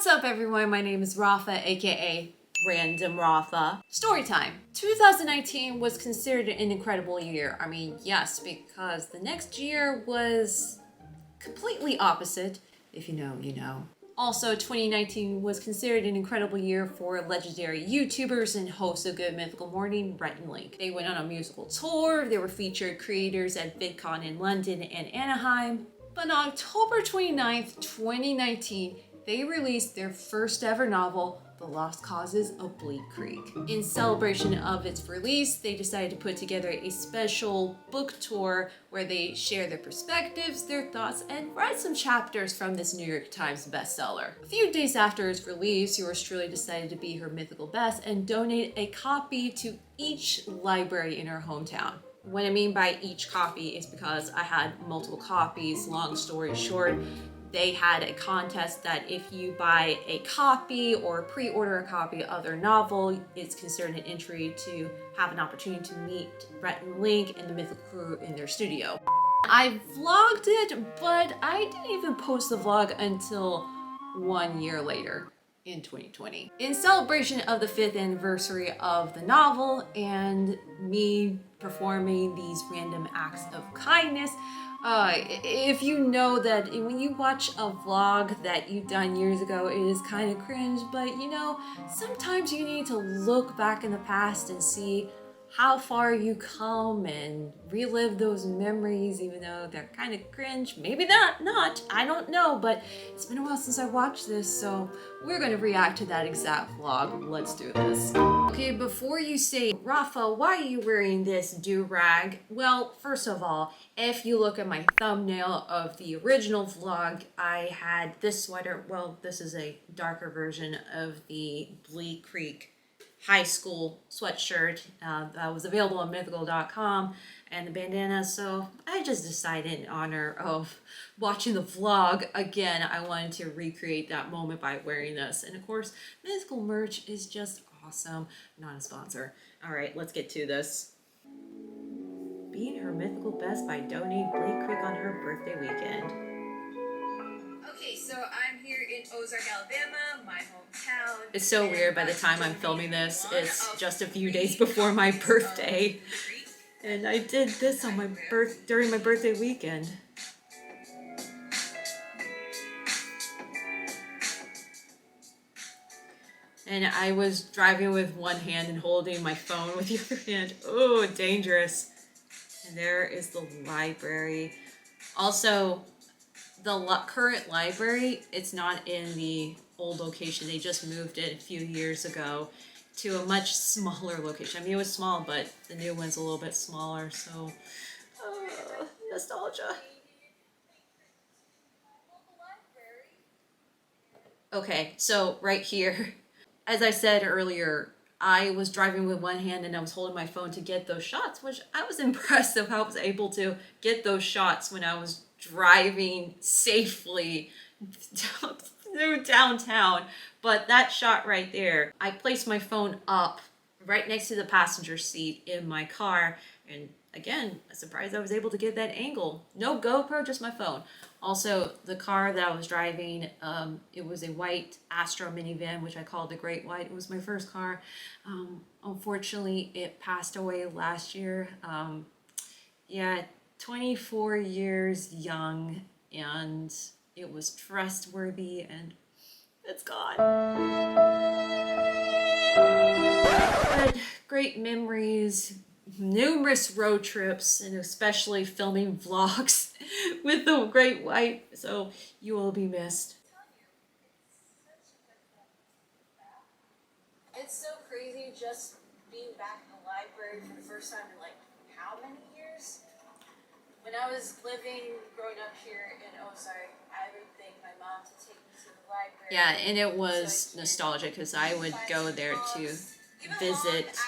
What's up everyone, my name is Rapha, aka Random Rapha. Storytime. 2019 was considered an incredible year. I mean, yes, because the next year was completely opposite. If you know, you know. Also, 2019 was considered an incredible year for legendary YouTubers and hosts of Good Mythical Morning, Rhett and Link. They went on a musical tour, they were featured creators at VidCon in London and Anaheim. But on October 29th, 2019, they released their first ever novel, The Lost Causes of Bleak Creek. In celebration of its release, they decided to put together a special book tour where they share their perspectives, their thoughts, and write some chapters from this New York Times bestseller. A few days after its release, yours truly decided to be her mythical best and donate a copy to each library in her hometown. What I mean by each copy is because I had multiple copies. Long story short, they had a contest that if you buy a copy or pre-order a copy of their novel, it's considered an entry to have an opportunity to meet Rhett and Link and the mythical crew in their studio. I vlogged it, but I didn't even post the vlog until 1 year later in 2020. In celebration of the 5th anniversary of the novel and me performing these random acts of kindness, if you know that when you watch a vlog that you've done years ago, it is kind of cringe, but you know, sometimes you need to look back in the past and see how far you come and relive those memories, even though they're kind of cringe. Maybe not, I don't know, but it's been a while since I watched this, so we're gonna react to that exact vlog. Let's do this. Okay, before you say, Rapha, why are you wearing this do-rag? Well, first of all, if you look at my thumbnail of the original vlog, I had this sweater. Well, this is a darker version of the Bleak Creek high school sweatshirt that was available on mythical.com and the bandana, so I just decided in honor of watching the vlog again, I wanted to recreate that moment by wearing this. And of course, mythical merch is just awesome. Not a sponsor. All right, let's get to this. Being her mythical best by donating Bleak Creek on her birthday weekend. Okay, so I'm here in Ozark, Alabama, my hometown. It's so weird by the time I'm filming this, it's just a few days before my birthday. And I did this on during my birthday weekend. And I was driving with one hand and holding my phone with the other hand. Oh, dangerous. And there is the library. Also, the current library, it's not in the old location. They just moved it a few years ago to a much smaller location. I mean, it was small, but the new one's a little bit smaller, so nostalgia. Okay, so right here, as I said earlier, I was driving with one hand and I was holding my phone to get those shots, which I was impressed of how I was able to get those shots when I was driving safely through downtown. But that shot right there, I placed my phone up right next to the passenger seat in my car, and again, I'm surprised I was able to get that angle. No GoPro, just my phone. Also, the car that I was driving, it was a white Astra minivan, which I called the Great White. It was my first car. Unfortunately, it passed away last year. Yeah, 24 years young, and it was trustworthy, and it's gone. But great memories, numerous road trips, and especially filming vlogs with the Great White, so you will be missed. It's so crazy just being back in the library for the first time in like how many years? When I was growing up here in Ozark, I would think my mom to take me to the library. Yeah, and it was nostalgic because I would go there to visit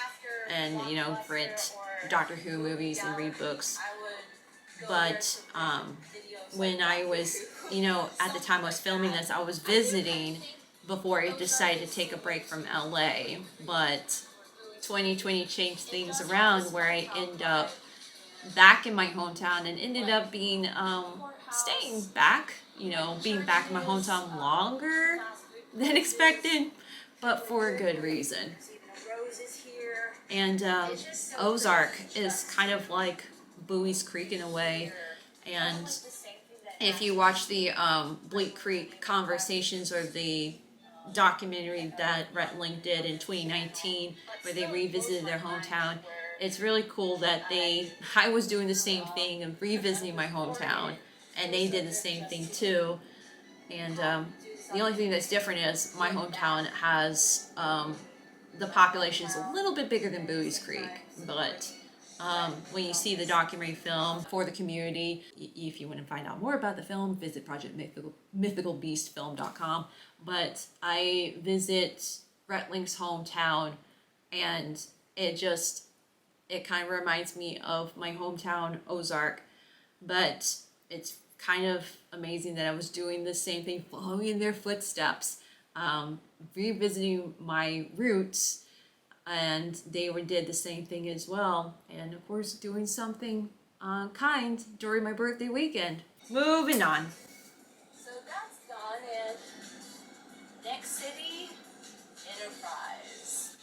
and, you know, rent Doctor Who movies and read books. But when I was, you know, at the time I was filming this, I was visiting before I decided to take a break from LA. But 2020 changed things around where I end up back in my hometown and ended up being staying back, you know, being back in my hometown longer than expected, but for a good reason. There's even a roses here. And It's just so Ozark pretty. is kind of like Bowie's Creek in a way. And Almost the same thing that if you watch the Bleak Creek Conversations or the documentary that Rhett Link did in 2019 where they revisited their hometown, it's really cool that I was doing the same thing and revisiting my hometown, and they did the same thing too. And the only thing that's different is my hometown has the population is a little bit bigger than Bowie's Creek, but when you see the documentary film for the community, if you want to find out more about the film, visit mythicalbeastfilm.com. But I visit Rhett Link's hometown, and it kind of reminds me of my hometown, Ozark. But it's kind of amazing that I was doing the same thing, following in their footsteps, revisiting my roots, and they did the same thing as well. And of course, doing something kind during my birthday weekend. Moving on. So that's done, and next city, Enterprise.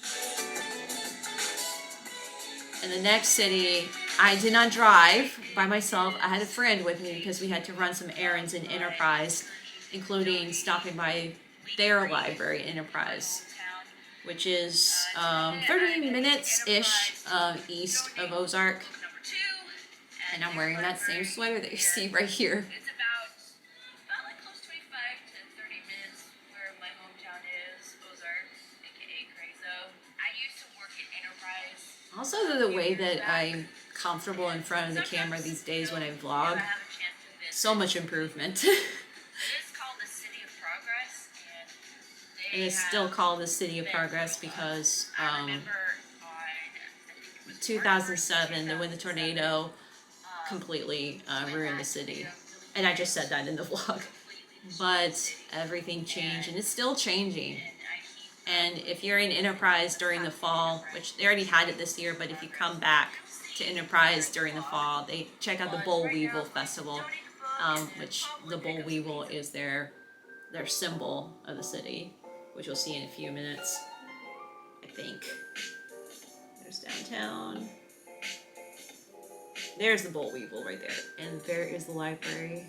In the next city, I did not drive by myself. I had a friend with me because we had to run some errands in Enterprise, including stopping by their library, Enterprise, which is 30 minutes-ish east of Ozark. And I'm wearing that same sweater that you see right here. It's about like close 25 to 30 minutes where my hometown is, Ozark, aka Crazo. I used to work at Enterprise. Also, the way that I'm comfortable in front of the camera these days when I vlog, so much improvement. It is called the City of Progress, And it's still called the City of Progress because I remember on, I think it was 2007, when the tornado completely ruined the city. And I just said that in the vlog. But everything changed, and it's still changing. And if you're in Enterprise during the fall, which they already had it this year, but if you come back to Enterprise during the fall, they check out the Boll Weevil Festival, which the Boll Weevil is their symbol of the city, which you'll see in a few minutes, I think. There's downtown. There's the Boll Weevil right there, and there is the library.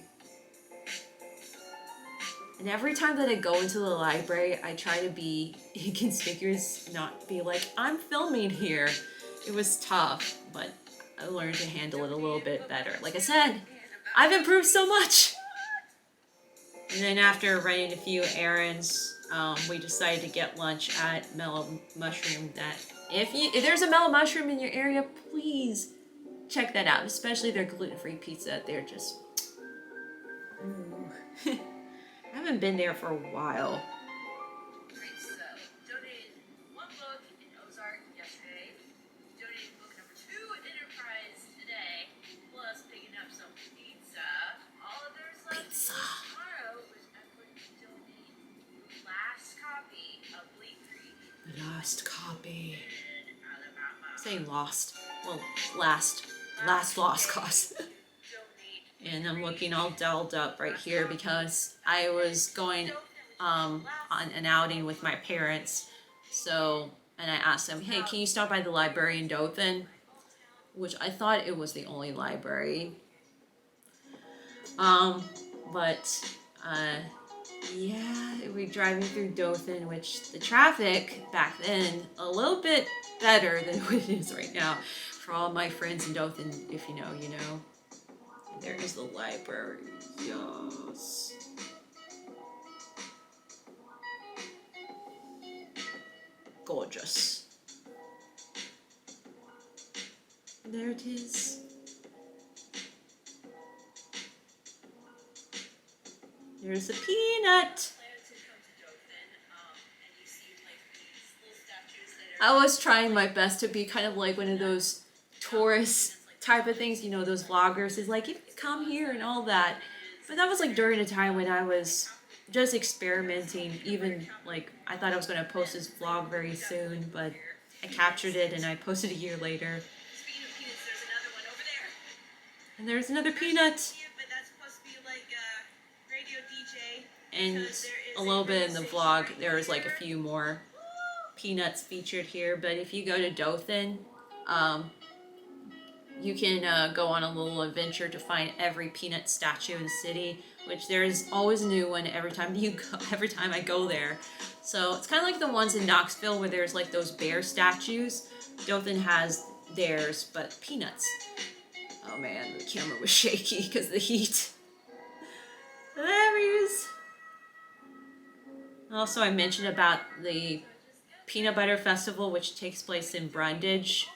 And every time that I go into the library, I try to be inconspicuous, not be like, I'm filming here. It was tough, but I learned to handle it a little bit better. Like I said, I've improved so much. And then after running a few errands, we decided to get lunch at Mellow Mushroom. That if there's a Mellow Mushroom in your area, please check that out. Especially their gluten-free pizza. They're just... Ooh. I haven't been there for a while. Great, so donated one book in Ozark yesterday, donated book number 2 in Enterprise today, plus picking up some pizza. All of there's left tomorrow, which I'm going to donate the last copy of Bleak Creek Last copy. in Alabama. Saying lost. Well, last lost cause. And I'm looking all dolled up right here because I was going on an outing with my parents. So, and I asked them, hey, can you stop by the library in Dothan? Which I thought it was the only library. But yeah, we're driving through Dothan, which the traffic back then, a little bit better than what it is right now. For all my friends in Dothan, if you know, you know. There is the library. Yes. Gorgeous. There it is. There's a peanut. I was trying my best to be kind of like one of those tourist type of things, you know, those vloggers is like, if you come here and all that. But that was like during a time when I was just experimenting. Even like I thought I was going to post this vlog very soon, but I captured it and I posted a year later. Speaking of peanuts, there's another one over there. And there's another peanut. Yeah, but that's supposed to be like a radio DJ. And Because there a little bit in the vlog. There's like a few more peanuts featured here, but if you go to Dothan, you can go on a little adventure to find every peanut statue in the city, which there's always a new one every time I go there. So it's kind of like the ones in Knoxville where there's like those bear statues. Dothan has theirs, but peanuts. Oh man, the camera was shaky because of the heat. There he is. Also, I mentioned about the Peanut Butter Festival, which takes place in Brundage.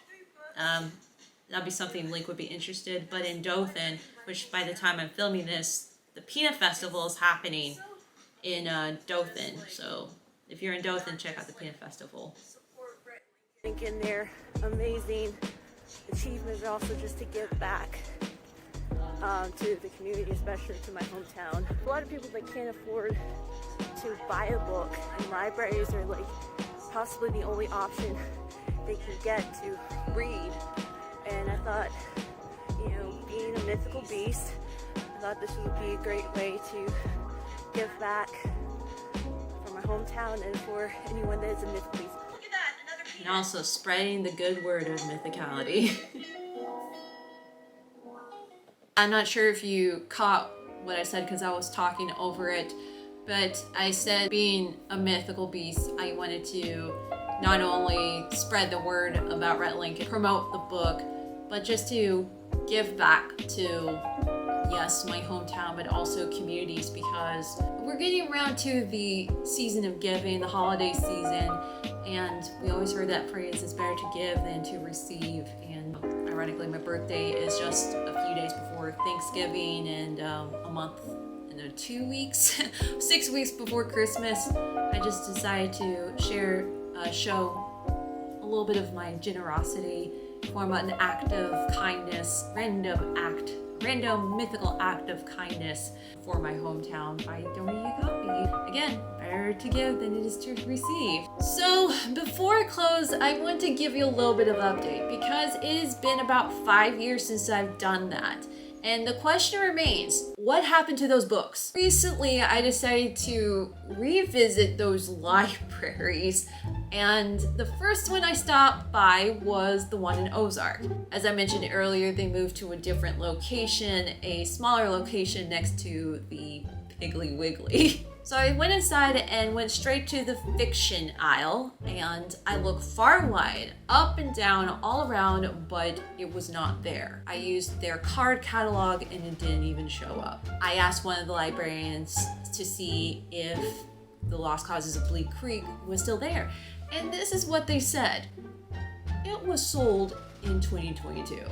That'd be something Link would be interested. But in Dothan, which by the time I'm filming this, the Peanut Festival is happening in Dothan. So if you're in Dothan, check out the Peanut Festival. In their amazing achievement, but also just to give back to the community, especially to my hometown. A lot of people that can't afford to buy a book, and libraries are like possibly the only option they can get to read. And I thought, you know, being a mythical beast, I thought this would be a great way to give back for my hometown and for anyone that is a mythical beast. Look at that, another peanut. And also spreading the good word of mythicality. I'm not sure if you caught what I said because I was talking over it, but I said being a mythical beast, I wanted to not only spread the word about Red Link and promote the book, but just to give back to, yes, my hometown, but also communities, because we're getting around to the season of giving, the holiday season, and we always heard that phrase, it's better to give than to receive. And ironically, my birthday is just a few days before Thanksgiving, and a month, 2 weeks, 6 weeks before Christmas. I just decided to show a little bit of my generosity, form an act of kindness, random mythical act of kindness for my hometown by donating a copy. Again, better to give than it is to receive. So before I close, I want to give you a little bit of update because it has been about 5 years since I've done that. And the question remains, what happened to those books? Recently, I decided to revisit those libraries, and the first one I stopped by was the one in Ozark. As I mentioned earlier, they moved to a different location, a smaller location next to the Piggly Wiggly. So I went inside and went straight to the fiction aisle, and I looked far and wide, up and down, all around, but it was not there. I used their card catalog and it didn't even show up. I asked one of the librarians to see if The Lost Causes of Bleak Creek was still there, and this is what they said. It was sold in 2022.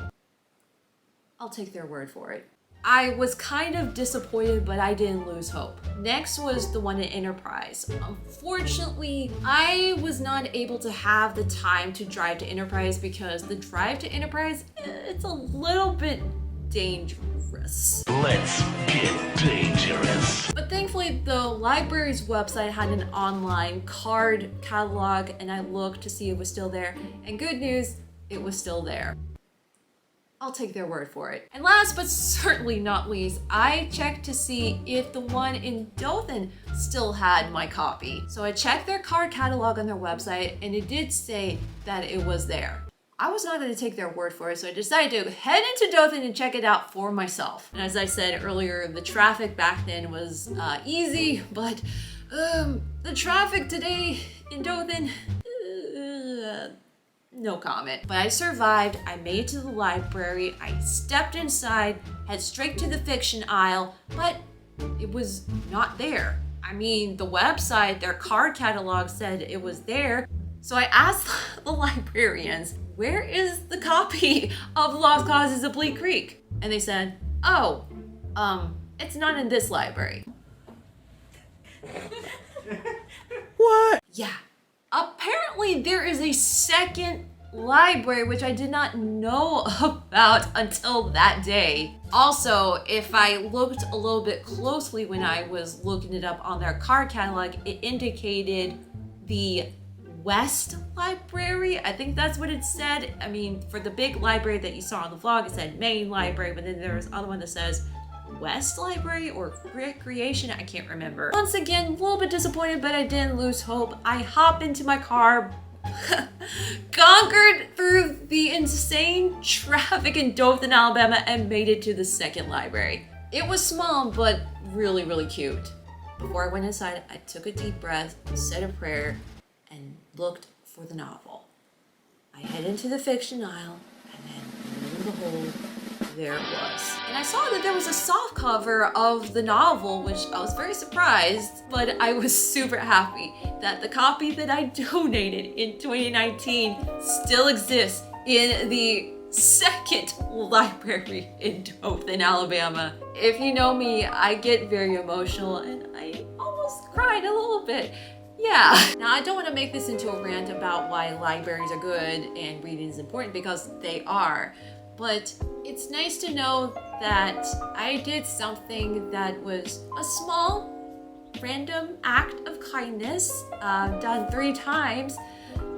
I'll take their word for it. I was kind of disappointed, but I didn't lose hope. Next was the one in Enterprise. Unfortunately, I was not able to have the time to drive to Enterprise because the drive to Enterprise, it's a little bit dangerous. Let's get dangerous. But thankfully, the library's website had an online card catalog, and I looked to see it was still there. And good news, it was still there. I'll take their word for it. And last but certainly not least, I checked to see if the one in Dothan still had my copy. So I checked their card catalog on their website, and it did say that it was there. I was not going to take their word for it, so I decided to head into Dothan and check it out for myself. And as I said earlier, the traffic back then was easy, but the traffic today in Dothan, no comment. But I survived, I made it to the library, I stepped inside, head straight to the fiction aisle, but it was not there. I mean, the website, their card catalog said it was there. So I asked the librarians, where is the copy of Lost Causes of Bleak Creek? And they said, oh, it's not in this library. What? Yeah. Apparently there is a second library, which I did not know about until that day. Also, if I looked a little bit closely when I was looking it up on their card catalog, it indicated the West Library. I think that's what it said. I mean, for the big library that you saw on the vlog, it said main library, but then there was another one that says West Library or Recreation, I can't remember. Once again, a little bit disappointed, but I didn't lose hope. I hop into my car, conquered through the insane traffic in Dothan, Alabama, and made it to the second library. It was small, but really, really cute. Before I went inside, I took a deep breath, said a prayer, and looked for the novel. I head into the fiction aisle, and then lo and behold, there it was. And I saw that there was a soft cover of the novel, which I was very surprised, but I was super happy that the copy that I donated in 2019 still exists in the second library in Dothan, Alabama. If you know me, I get very emotional and I almost cried a little bit. Yeah. Now, I don't want to make this into a rant about why libraries are good and reading is important, because they are. But it's nice to know that I did something that was a small, random act of kindness, done 3 times,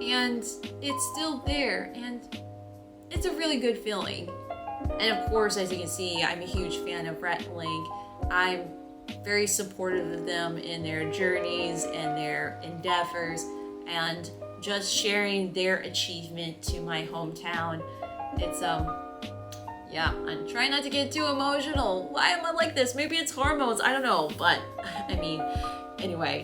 and it's still there, and it's a really good feeling. And of course, as you can see, I'm a huge fan of Rhett and Link. I'm very supportive of them in their journeys and their endeavors, and just sharing their achievement to my hometown. It's yeah, I'm trying not to get too emotional. Why am I like this? Maybe it's hormones, I don't know, but I mean, anyway.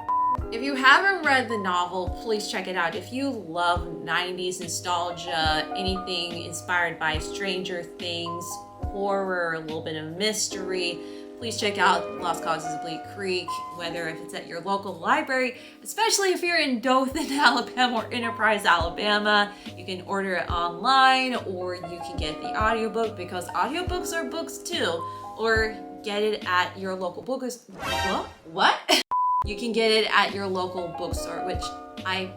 If you haven't read the novel, please check it out. If you love 90s nostalgia, anything inspired by Stranger Things, horror, a little bit of mystery, please check out Lost Causes of Bleak Creek, whether if it's at your local library, especially if you're in Dothan, Alabama or Enterprise, Alabama. You can order it online, or you can get the audiobook, because audiobooks are books too, or get it at your local bookstore. What? You can get it at your local bookstore, which I'm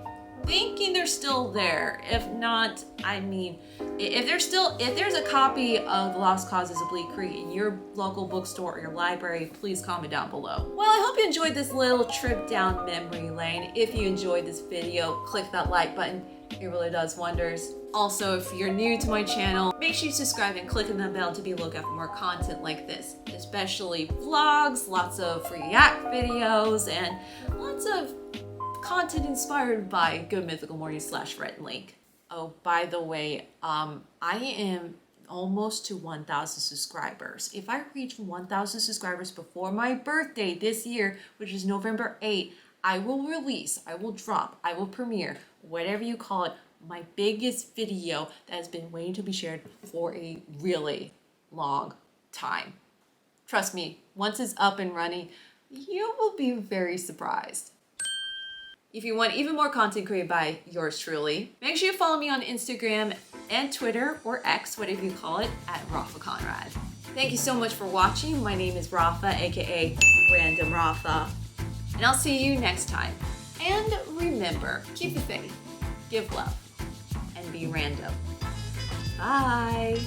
thinking they're still there. If not, I mean, if there's a copy of The Lost Causes of Bleak Creek in your local bookstore or your library, please comment down below. Well, I hope you enjoyed this little trip down memory lane. If you enjoyed this video, click that like button. It really does wonders. Also, if you're new to my channel, make sure you subscribe and click on the bell to be lookout for more content like this, especially vlogs, lots of react videos, and lots of content inspired by Good Mythical Morning / Rhett and Link. Oh, by the way, I am almost to 1,000 subscribers. If I reach 1,000 subscribers before my birthday this year, which is November 8th, I will premiere, whatever you call it, my biggest video that has been waiting to be shared for a really long time. Trust me, once it's up and running, you will be very surprised. If you want even more content created by yours truly, make sure you follow me on Instagram and Twitter, or X, whatever you call it, at Rapha Conrad. Thank you so much for watching. My name is Rapha, aka Random Rapha, and I'll see you next time. And remember, keep the faith, give love, and be random. Bye.